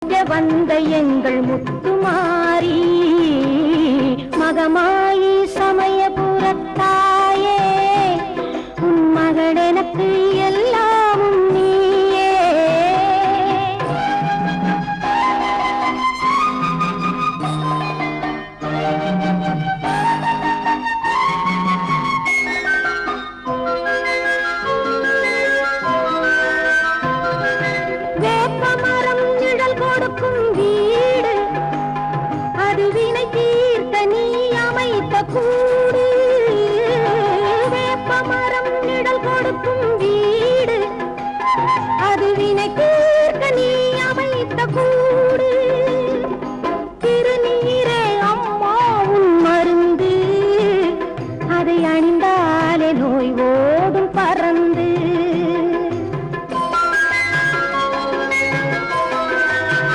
வந்த எங்கள் முத்துமாரி மகமாயி சமயபுரத்தாயே உன் மகள் எனக்கு எல்லாமும் நீயே. வேப்பமரம் நிழல் கொடுக்கும் வீடு அது வினை தீர்த்த நீ அமைத்த கூடு. வேப்பமரம் நிழல் கொடுக்கும் வீடு அது வினை தீர்த்த நீ அமைத்த கூடு.